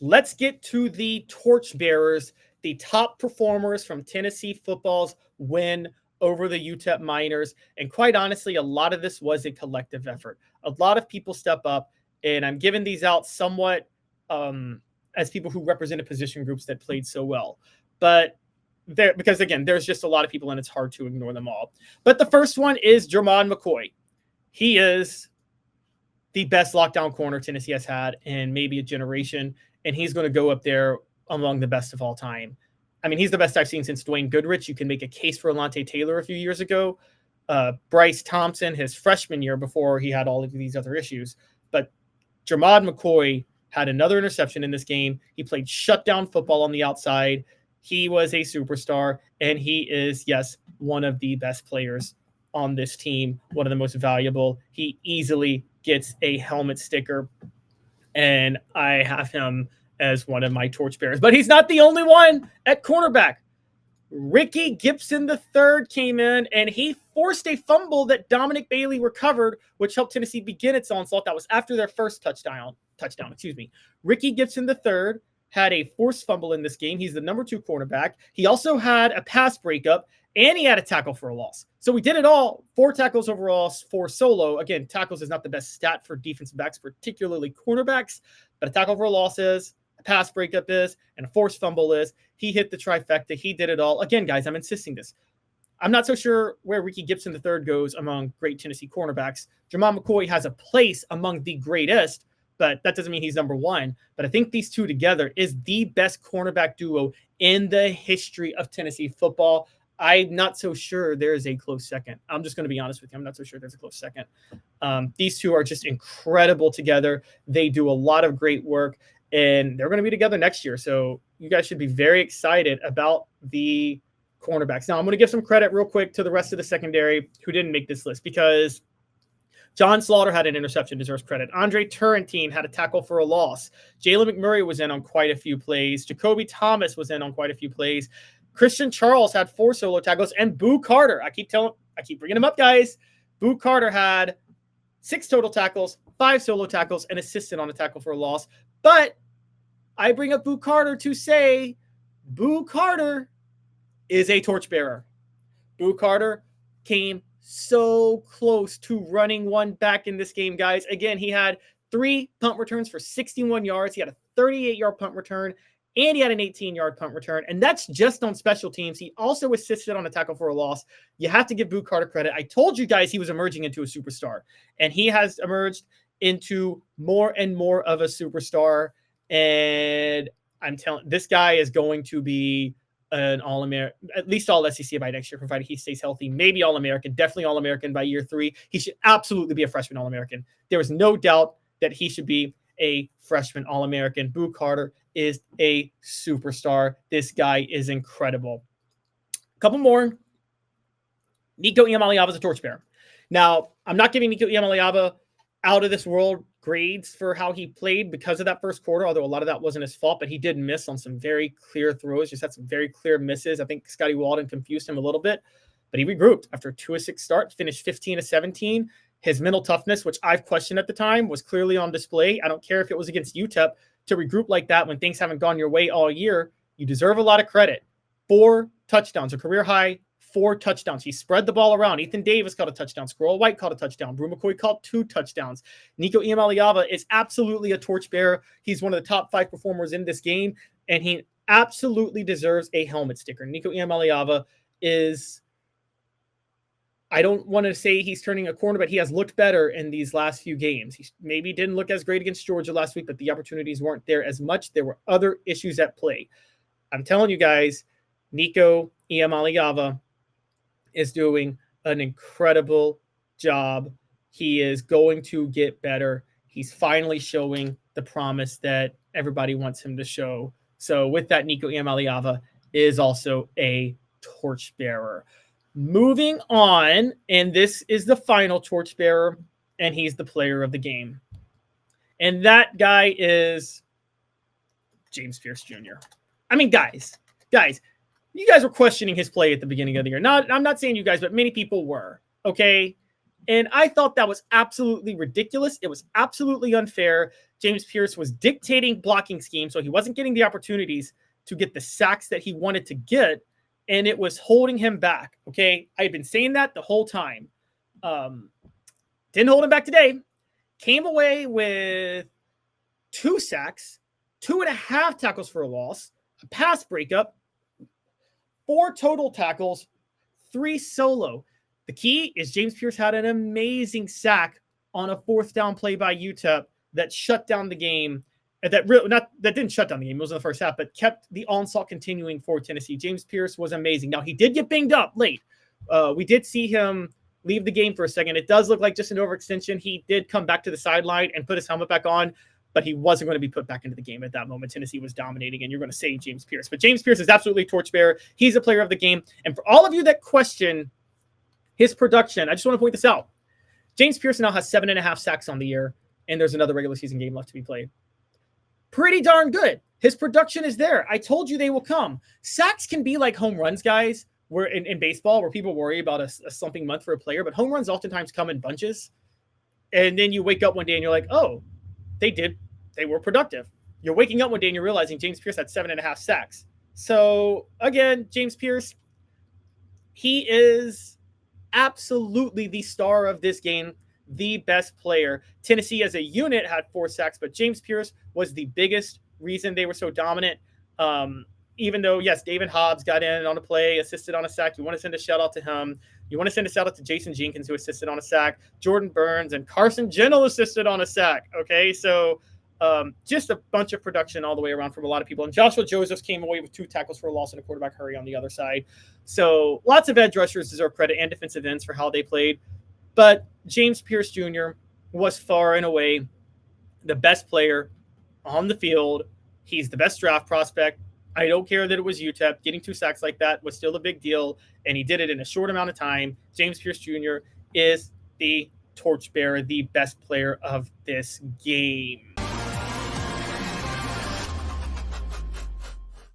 let's get to the torchbearers, the top performers from Tennessee football's win over the UTEP Miners. And quite honestly, a lot of this was a collective effort. A lot of people step up, and I'm giving these out somewhat as people who represented position groups that played so well. But because again, there's just a lot of people and it's hard to ignore them all. But the first one is Jamal McCoy. He is the best lockdown corner Tennessee has had in maybe a generation, and he's going to go up there among the best of all time. I mean, he's the best I've seen since Dwayne Goodrich. You can make a case for Alontae Taylor a few years ago. Bryce Thompson, his freshman year before he had all of these other issues. But Jamal McCoy had another interception in this game. He played shutdown football on the outside. He was a superstar, and he is, yes, one of the best players on this team, one of the most valuable. He easily gets a helmet sticker, and I have him as one of my torchbearers. But he's not the only one at cornerback. Ricky Gibson III came in, and he forced a fumble that Dominic Bailey recovered, which helped Tennessee begin its onslaught. That was after their first touchdown. Ricky Gibson III had a forced fumble in this game. He's the number 2 cornerback. He also had a pass breakup, and he had a tackle for a loss. So we did it all. 4 tackles overall, 4 solo. Again, tackles is not the best stat for defensive backs, particularly cornerbacks, but a tackle for a loss is, a pass breakup is, and a forced fumble is. He hit the trifecta. He did it all. Again, guys, I'm insisting this. I'm not so sure where Ricky Gibson III goes among great Tennessee cornerbacks. Jamal McCoy has a place among the greatest, but that doesn't mean he's number 1. But I think these two together is the best cornerback duo in the history of Tennessee football. I'm not so sure there is a close second. I'm just going to be honest with you. I'm not so sure there's a close second. These two are just incredible together. They do a lot of great work, and they're going to be together next year. So you guys should be very excited about the cornerbacks. Now, I'm going to give some credit real quick to the rest of the secondary who didn't make this list, because John Slaughter had an interception, deserves credit. Andre Turrentine had a tackle for a loss. Jalen McMurray was in on quite a few plays. Jacoby Thomas was in on quite a few plays. Christian Charles had 4 solo tackles, and Boo Carter, I keep bringing him up, guys. Boo Carter had 6 total tackles, 5 solo tackles, and assisted on a tackle for a loss. But I bring up Boo Carter to say Boo Carter is a torchbearer. Boo Carter came so close to running one back in this game, guys. Again, he had 3 punt returns for 61 yards. He had a 38-yard punt return, and he had an 18-yard punt return. And that's just on special teams. He also assisted on a tackle for a loss. You have to give Boo Carter credit. I told you guys he was emerging into a superstar, and he has emerged into more and more of a superstar. And I'm telling, this guy is going to be an All-American, at least All-SEC by next year, provided he stays healthy. Maybe All-American, definitely All-American by year 3. He should absolutely be a freshman All-American. There is no doubt that he should be a freshman All-American. Boo Carter is a superstar. This guy is incredible. A couple more. Nico Iamaleava is a torchbearer. Now, I'm not giving Nico Iamaleava out of this world grades for how he played because of that first quarter, although a lot of that wasn't his fault, but he did miss on some very clear throws, just had some very clear misses. I think Scotty Walden confused him a little bit, but he regrouped after a 2-6 start, finished 15-17. His mental toughness, which I've questioned at the time, was clearly on display. I don't care if it was against UTEP. To regroup like that when things haven't gone your way all year, you deserve a lot of credit. 4 touchdowns, a career high 4 touchdowns. He spread the ball around. Ethan Davis caught a touchdown. Squirrel White caught a touchdown. Brew McCoy caught 2 touchdowns. Nico Iamaleava is absolutely a torchbearer. He's one of the top 5 performers in this game, and he absolutely deserves a helmet sticker. Nico Iamaleava is, I don't want to say he's turning a corner, but he has looked better in these last few games. He maybe didn't look as great against Georgia last week, but the opportunities weren't there as much. There were other issues at play. I'm telling you guys, Nico Iamaleava is doing an incredible job. He is going to get better. He's finally showing the promise that everybody wants him to show. So with that, Nico Iamaleava is also a torchbearer. Moving on, and this is the final torchbearer, and he's the player of the game. And that guy is James Pierce Jr. I mean, guys, you guys were questioning his play at the beginning of the year. I'm not saying you guys, but many people were, okay? And I thought that was absolutely ridiculous. It was absolutely unfair. James Pierce was dictating blocking scheme, so he wasn't getting the opportunities to get the sacks that he wanted to get, and it was holding him back. Okay, I had been saying that the whole time. Didn't hold him back today. Came away with 2 sacks, 2.5 tackles for a loss, a pass breakup, 4 total tackles, 3 solo. The key is James Pierce had an amazing sack on a 4th down play by UTEP that shut down the game. That didn't shut down the game. It was in the first half, but kept the onslaught continuing for Tennessee. James Pierce was amazing. Now, he did get banged up late. We did see him leave the game for a second. It does look like just an overextension. He did come back to the sideline and put his helmet back on, but he wasn't going to be put back into the game at that moment. Tennessee was dominating, and you're going to say James Pierce. But James Pierce is absolutely a torchbearer. He's a player of the game. And for all of you that question his production, I just want to point this out. James Pierce now has 7.5 sacks on the year, and there's another regular season game left to be played. Pretty darn good. His production is there. I told you they will come. Sacks can be like home runs, guys, where in baseball, where people worry about a slumping month for a player, but home runs oftentimes come in bunches. And then you wake up one day and you're like, oh, they were productive. You're waking up one day and you're realizing James Pierce had 7.5 sacks. So again, James Pierce, he is absolutely the star of this game, the best player. Tennessee as a unit had 4 sacks, but James Pierce was the biggest reason they were so dominant. Even though, yes, David Hobbs got in on a play, assisted on a sack. You want to send a shout out to him. You want to send a shout out to Jason Jenkins, who assisted on a sack. Jordan Burns and Carson Gentle assisted on a sack. Okay, so just a bunch of production all the way around from a lot of people. And Joshua Josephs came away with 2 tackles for a loss and a quarterback hurry on the other side. So lots of edge rushers deserve credit and defensive ends for how they played. But James Pierce Jr. was far and away the best player on the field. He's the best draft prospect. I don't care that it was UTEP. Getting 2 sacks like that was still a big deal, and he did it in a short amount of time. James Pierce Jr. is the torchbearer, the best player of this game.